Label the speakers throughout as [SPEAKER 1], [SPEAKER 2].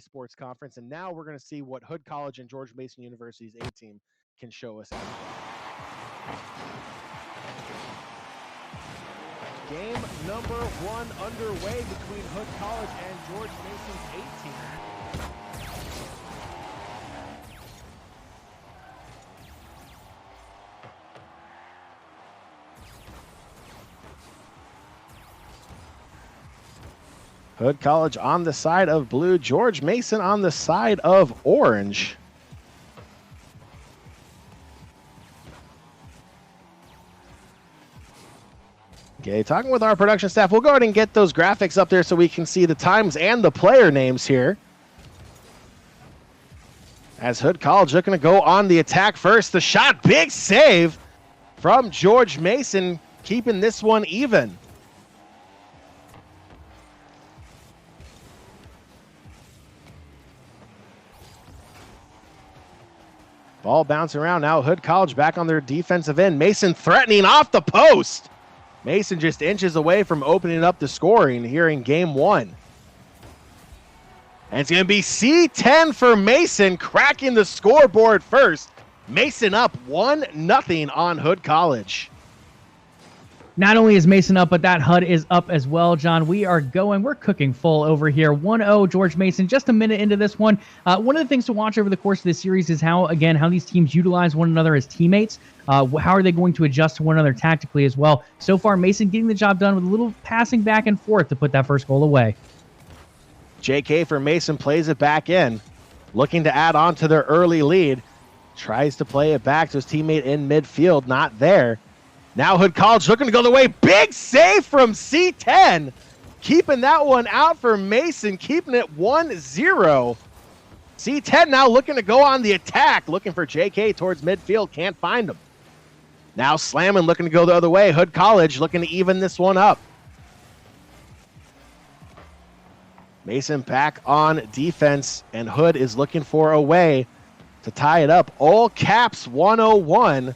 [SPEAKER 1] Esports Conference, and now we're going to see what Hood College and George Mason University's A team can show us as well. Game number 1 underway between Hood College and George Mason's A team. Hood College on the side of blue, George Mason on the side of orange. Okay, talking with our production staff, we'll go ahead and get those graphics up there so we can see the times and the player names here. As Hood College looking to go on the attack first. The shot, big save from George Mason, keeping this one even. Ball bouncing around now. Hood College back on their defensive end. Mason threatening off the post. Mason just inches away from opening up the scoring here in game 1. And it's going to be C10 for Mason, cracking the scoreboard first. Mason up 1-0 on Hood College.
[SPEAKER 2] Not only is Mason up, but that HUD is up as well, John. We're cooking full over here. 1-0 George Mason, just a minute into this one. One of the things to watch over the course of this series is how these teams utilize one another as teammates. How are they going to adjust to one another tactically as well? So far, Mason getting the job done with a little passing back and forth to put that first goal away.
[SPEAKER 1] JK for Mason plays it back in, looking to add on to their early lead. Tries to play it back to his teammate in midfield, not there. Now Hood College looking to go the way. Big save from C10. Keeping that one out for Mason, keeping it 1-0. C10 now looking to go on the attack, looking for JK towards midfield, can't find him. Now slamming, looking to go the other way. Hood College looking to even this one up. Mason back on defense, and Hood is looking for a way to tie it up. All caps 101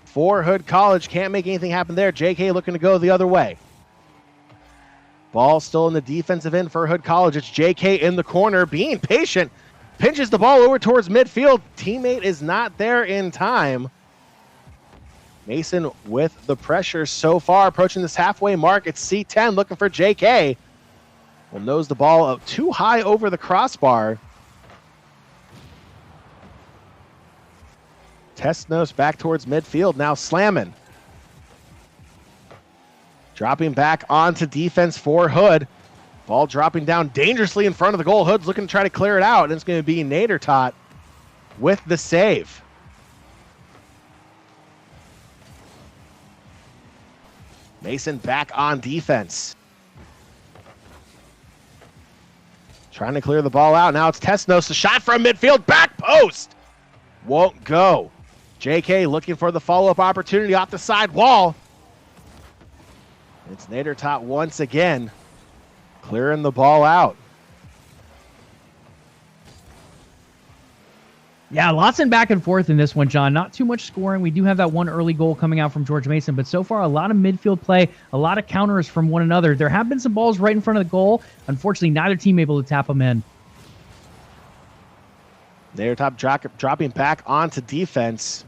[SPEAKER 1] for Hood College. Can't make anything happen there. JK looking to go the other way. Ball still in the defensive end for Hood College. It's JK in the corner, being patient. Pinches the ball over towards midfield. Teammate is not there in time. Mason with the pressure so far, approaching this halfway mark. It's C10 looking for JK. Will nose the ball up too high over the crossbar. Testnos back towards midfield, now slamming. Dropping back onto defense for Hood. Ball dropping down dangerously in front of the goal. Hood's looking to try to clear it out, and it's going to be Nadertot with the save. Mason back on defense. Trying to clear the ball out. Now it's Testnos. The shot from midfield, back post. Won't go. JK looking for the follow-up opportunity off the side wall. It's Nadertot once again, clearing the ball out.
[SPEAKER 2] Yeah, lots in back and forth in this one, John. Not too much scoring. We do have that one early goal coming out from George Mason, but so far a lot of midfield play, a lot of counters from one another. There have been some balls right in front of the goal. Unfortunately, neither team able to tap them in.
[SPEAKER 1] Nadertot dropping back onto defense.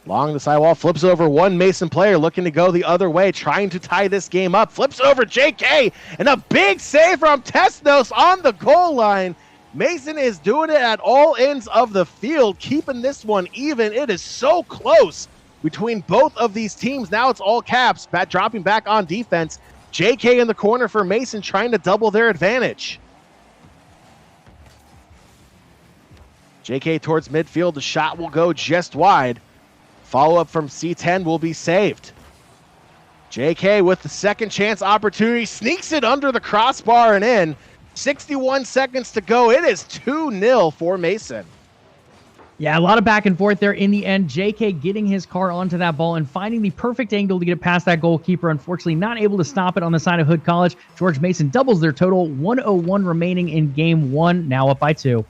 [SPEAKER 1] Along the sidewall, flips it over one Mason player, looking to go the other way, trying to tie this game up. Flips it over JK, and a big save from Testnos on the goal line. Mason is doing it at all ends of the field, keeping this one even. It is so close between both of these teams. Now it's all caps, dropping back on defense. JK in the corner for Mason, trying to double their advantage. JK towards midfield, the shot will go just wide. Follow-up from C10 will be saved. JK with the second chance opportunity, sneaks it under the crossbar and in. 61 seconds to go. It is 2-0 for Mason.
[SPEAKER 2] Yeah, a lot of back and forth there in the end. JK getting his car onto that ball and finding the perfect angle to get it past that goalkeeper. Unfortunately, not able to stop it on the side of Hood College. George Mason doubles their total. 101 remaining in game 1, now up by 2.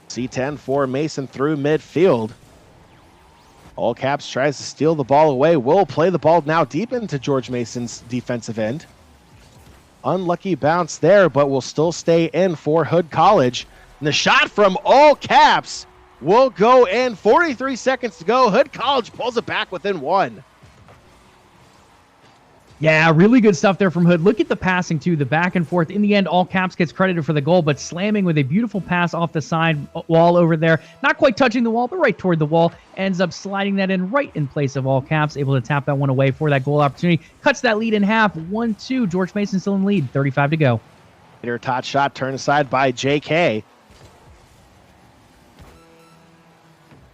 [SPEAKER 1] C10 for Mason through midfield. All caps tries to steal the ball away. Will play the ball now deep into George Mason's defensive end. Unlucky bounce there, but will still stay in for Hood College. And the shot from all caps will go in. 43 seconds to go. Hood College pulls it back within 1.
[SPEAKER 2] Yeah, really good stuff there from Hood. Look at the passing, too, the back and forth. In the end, all caps gets credited for the goal, but slamming with a beautiful pass off the side wall over there. Not quite touching the wall, but right toward the wall. Ends up sliding that in right in place of all caps. Able to tap that one away for that goal opportunity. Cuts that lead in half. 1-2. George Mason still in the lead. 35 to go.
[SPEAKER 1] Peter Todd shot turned aside by JK.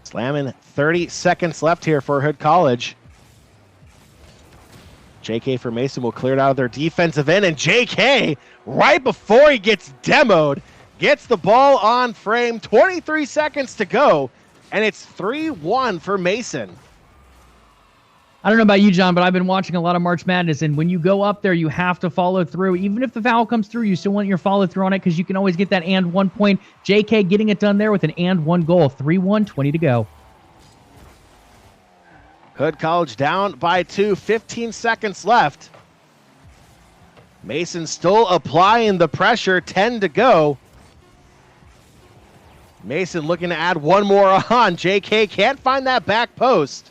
[SPEAKER 1] Slamming 30 seconds left here for Hood College. JK for Mason will clear it out of their defensive end, and JK, right before he gets demoed, gets the ball on frame. 23 seconds to go, and it's 3-1 for Mason.
[SPEAKER 2] I don't know about you, John, but I've been watching a lot of March Madness, and when you go up there, you have to follow through. Even if the foul comes through, you still want your follow through on it because you can always get that and 1 point. JK getting it done there with an and 1 goal. 3-1, 20 to go.
[SPEAKER 1] Hood College down by 2, 15 seconds left. Mason still applying the pressure, 10 to go. Mason looking to add one more on. JK can't find that back post.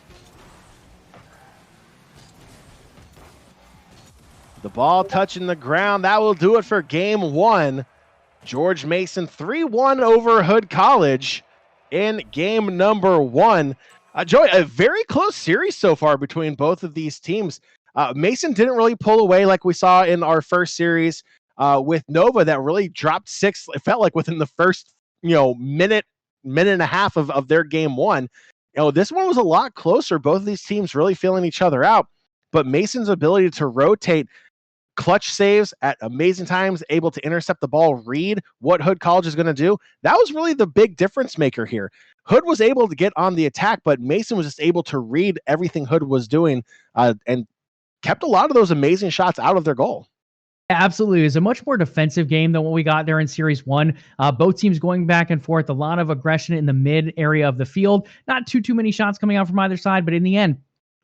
[SPEAKER 1] The ball touching the ground. That will do it for game 1. George Mason 3-1 over Hood College in game number 1. Joey, a very close series so far between both of these teams. Mason didn't really pull away like we saw in our first series with Nova that really dropped 6. It felt like within the first minute and a half of their game 1. This one was a lot closer. Both of these teams really feeling each other out. But Mason's ability to rotate, clutch saves at amazing times, able to intercept the ball, read what Hood College is going to do. That was really the big difference maker here. Hood was able to get on the attack, but Mason was just able to read everything Hood was doing and kept a lot of those amazing shots out of their goal.
[SPEAKER 2] Absolutely. It's a much more defensive game than what we got there in Series 1. Both teams going back and forth, a lot of aggression in the mid area of the field. Not too many shots coming out from either side, but in the end,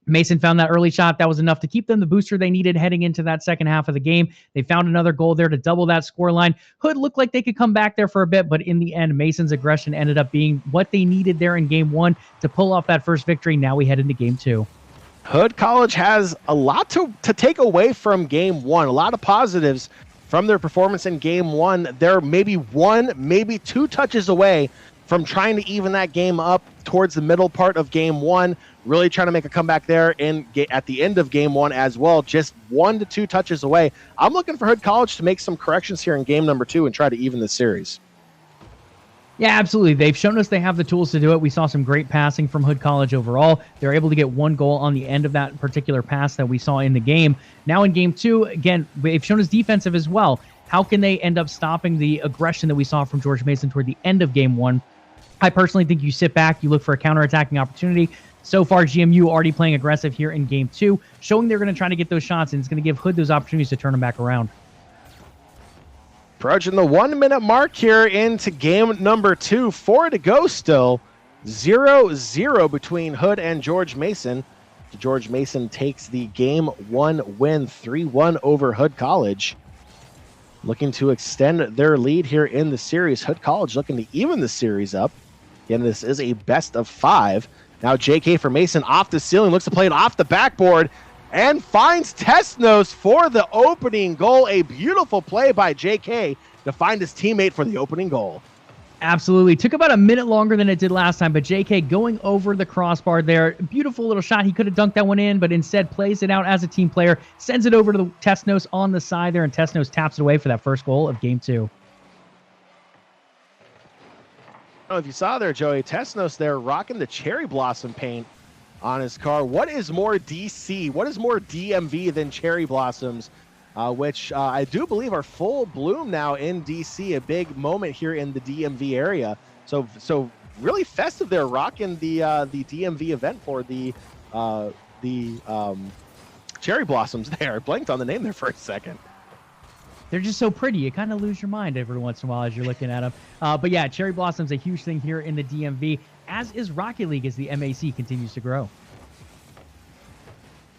[SPEAKER 2] Mason found that early shot. That was enough to keep them the booster they needed heading into that second half of the game. They found another goal there to double that scoreline. Hood looked like they could come back there for a bit, but in the end, Mason's aggression ended up being what they needed there in game 1 to pull off that first victory. Now we head into game 2.
[SPEAKER 1] Hood College has a lot to take away from game 1. A lot of positives from their performance in game 1. They're maybe 1, maybe 2 touches away from trying to even that game up towards the middle part of game 1. Really trying to make a comeback there at the end of game 1 as well. Just 1 to 2 touches away. I'm looking for Hood College to make some corrections here in game number 2 and try to even the series.
[SPEAKER 2] Yeah, absolutely. They've shown us they have the tools to do it. We saw some great passing from Hood College overall. They're able to get 1 goal on the end of that particular pass that we saw in the game. Now in game 2, again, they've shown us defensive as well. How can they end up stopping the aggression that we saw from George Mason toward the end of game 1? I personally think you sit back, you look for a counterattacking opportunity. So far, GMU already playing aggressive here in game 2, showing they're going to try to get those shots, and it's going to give Hood those opportunities to turn them back around.
[SPEAKER 1] Approaching the 1-minute mark here into game number 2. 4 to go still. 0-0 between Hood and George Mason. George Mason takes the game 1 win, 3-1 over Hood College. Looking to extend their lead here in the series. Hood College looking to even the series up. Again, this is a best of 5. Now JK for Mason off the ceiling, looks to play it off the backboard, and finds Tesnos for the opening goal. A beautiful play by JK to find his teammate for the opening goal.
[SPEAKER 2] Absolutely. Took about a minute longer than it did last time, but JK going over the crossbar there. Beautiful little shot. He could have dunked that one in, but instead plays it out as a team player, sends it over to the Tesnos on the side there, and Tesnos taps it away for that first goal of game 2.
[SPEAKER 1] If you saw there, Joey, Tesnos there rocking the cherry blossom paint on his car. What is more DC? What is more DMV than cherry blossoms, which I do believe are full bloom now in DC, a big moment here in the DMV area. So really festive there, rocking the DMV event for the cherry blossoms there. I blanked on the name there for a second.
[SPEAKER 2] They're just so pretty. You kind of lose your mind every once in a while as you're looking at them. But yeah, cherry blossom's a huge thing here in the DMV, as is Rocket League as the MAEC continues to grow.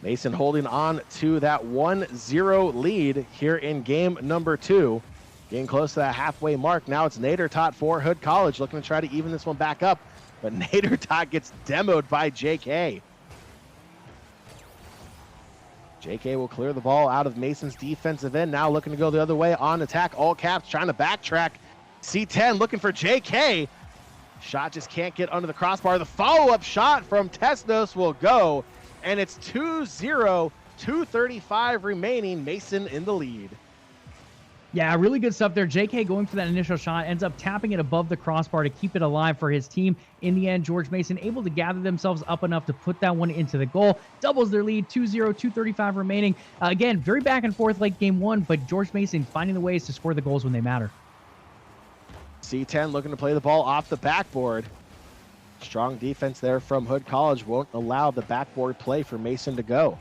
[SPEAKER 1] Mason holding on to that 1-0 lead here in game number 2. Getting close to that halfway mark. Now it's Nader Tot for Hood College, looking to try to even this one back up. But Nader Tot gets demoed by JK. JK will clear the ball out of Mason's defensive end. Now looking to go the other way on attack. All caps trying to backtrack. C10 looking for JK. Shot just can't get under the crossbar. The follow-up shot from Tesnos will go. And it's 2-0, 2:35 remaining. Mason in the lead.
[SPEAKER 2] Yeah, really good stuff there. JK going for that initial shot, ends up tapping it above the crossbar to keep it alive for his team. In the end, George Mason able to gather themselves up enough to put that one into the goal. Doubles their lead, 2-0, 2:35 remaining. Again, very back and forth like game 1, but George Mason finding the ways to score the goals when they matter.
[SPEAKER 1] C10 looking to play the ball off the backboard. Strong defense there from Hood College won't allow the backboard play for Mason to go.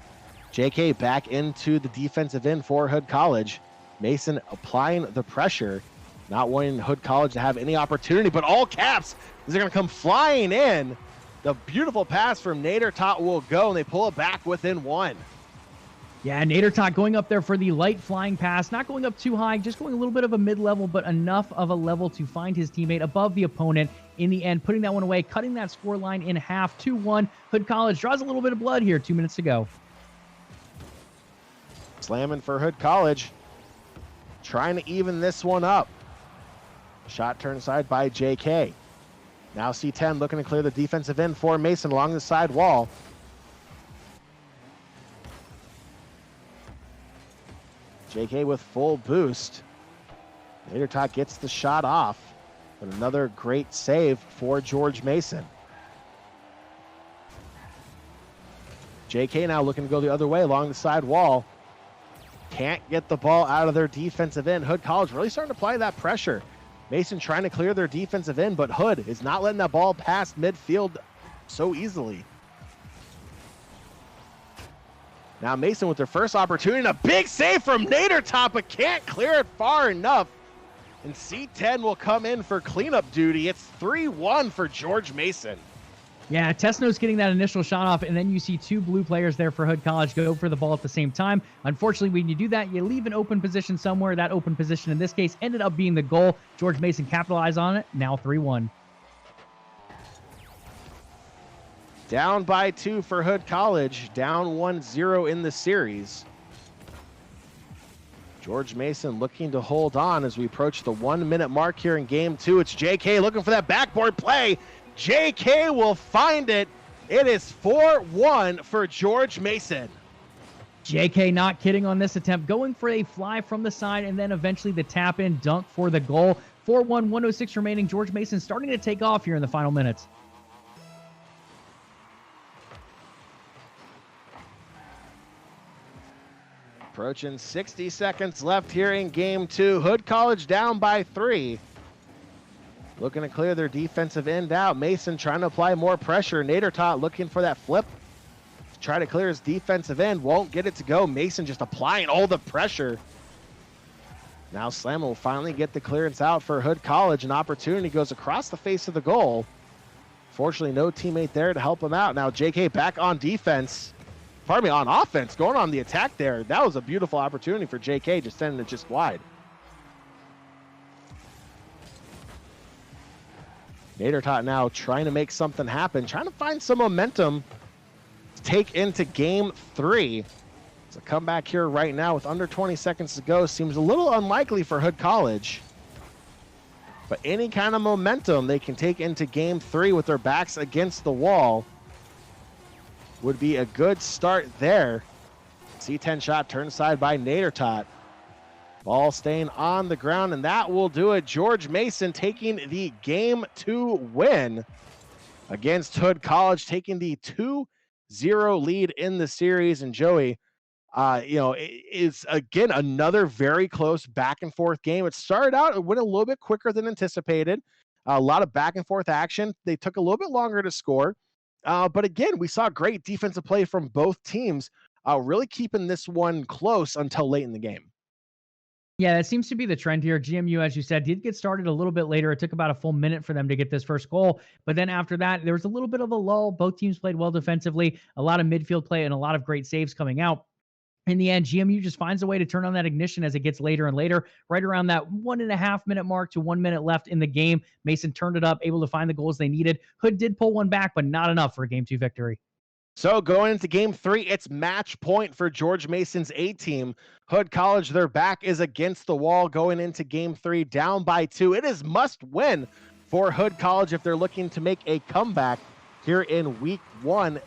[SPEAKER 1] JK back into the defensive end for Hood College. Mason applying the pressure, not wanting Hood College to have any opportunity, but all caps is going to come flying in. The beautiful pass from Nader Tot will go, and they pull it back within 1.
[SPEAKER 2] Yeah, Nader Tot going up there for the light flying pass, not going up too high, just going a little bit of a mid-level, but enough of a level to find his teammate above the opponent. In the end, putting that one away, cutting that score line in half, 2-1. Hood College draws a little bit of blood here, 2 minutes to go.
[SPEAKER 1] Slamming for Hood College, trying to even this one up. Shot turned aside by JK. Now C10 looking to clear the defensive end for Mason along the side wall. JK with full boost. Nader Tot gets the shot off, but another great save for George Mason. JK now looking to go the other way along the side wall. Can't get the ball out of their defensive end. Hood College really starting to apply that pressure. Mason trying to clear their defensive end, but Hood is not letting that ball pass midfield so easily. Now Mason with their first opportunity, a big save from Nader Tot, but can't clear it far enough. And C10 will come in for cleanup duty. It's 3-1 for George Mason.
[SPEAKER 2] Yeah, Tesnos getting that initial shot off, and then you see 2 blue players there for Hood College go for the ball at the same time. Unfortunately, when you do that, you leave an open position somewhere. That open position in this case ended up being the goal. George Mason capitalized on it, now 3-1.
[SPEAKER 1] Down by 2 for Hood College, down 1-0 in the series. George Mason looking to hold on as we approach the 1-minute mark here in game 2. It's JK looking for that backboard play. JK will find it. It is 4-1 for George Mason.
[SPEAKER 2] JK not kidding on this attempt, going for a fly from the side and then eventually the tap in dunk for the goal. 4-1, 106 remaining. George Mason starting to take off here in the final minutes.
[SPEAKER 1] Approaching 60 seconds left here in game 2. Hood College down by 3. Looking to clear their defensive end out. Mason trying to apply more pressure. Nader Tot looking for that flip. Try to clear his defensive end. Won't get it to go. Mason just applying all the pressure. Now Slammer will finally get the clearance out for Hood College. An opportunity goes across the face of the goal. Fortunately, no teammate there to help him out. Now JK back on defense. Pardon me, on offense. Going on the attack there. That was a beautiful opportunity for JK, just sending it just wide. Nader Tot now trying to make something happen, trying to find some momentum to take into game 3. It's a comeback here right now with under 20 seconds to go. Seems a little unlikely for Hood College. But any kind of momentum they can take into game 3 with their backs against the wall would be a good start there. C10 shot turned aside by Nader Tot. Ball staying on the ground, and that will do it. George Mason taking the game 2 win against Hood College, taking the 2-0 lead in the series. And Joey, it's again another very close back and forth game. It started out, it went a little bit quicker than anticipated. A lot of back and forth action. They took a little bit longer to score. But again, we saw great defensive play from both teams, really keeping this one close until late in the game.
[SPEAKER 2] Yeah, that seems to be the trend here. GMU, as you said, did get started a little bit later. It took about a full minute for them to get this first goal. But then after that, there was a little bit of a lull. Both teams played well defensively, a lot of midfield play, and a lot of great saves coming out. In the end, GMU just finds a way to turn on that ignition as it gets later and later. Right around that 1.5 minute mark to 1 minute left in the game, Mason turned it up, able to find the goals they needed. Hood did pull one back, but not enough for a Game 2 victory.
[SPEAKER 1] So going into game 3, it's match point for George Mason's A team. Hood College, their back is against the wall going into game 3, down by 2. It is must win for Hood College if they're looking to make a comeback here in week 1.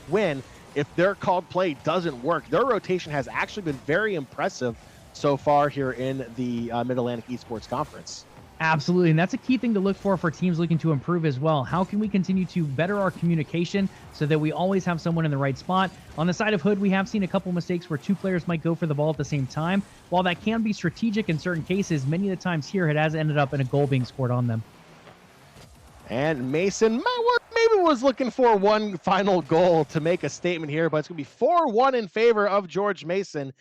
[SPEAKER 1] win if their called play doesn't work. Their rotation has actually been very impressive so far here in the Mid-Atlantic Esports Conference.
[SPEAKER 2] Absolutely, and that's a key thing to look for teams looking to improve as well. How can we continue to better our communication so that we always have someone in the right spot? On the side of Hood, we have seen a couple mistakes where two players might go for the ball at the same time. While that can be strategic in certain cases, many of the times here it has ended up in a goal being scored on them.
[SPEAKER 1] And Mason maybe was looking for one final goal to make a statement here, but it's going to be 4-1 in favor of George Mason.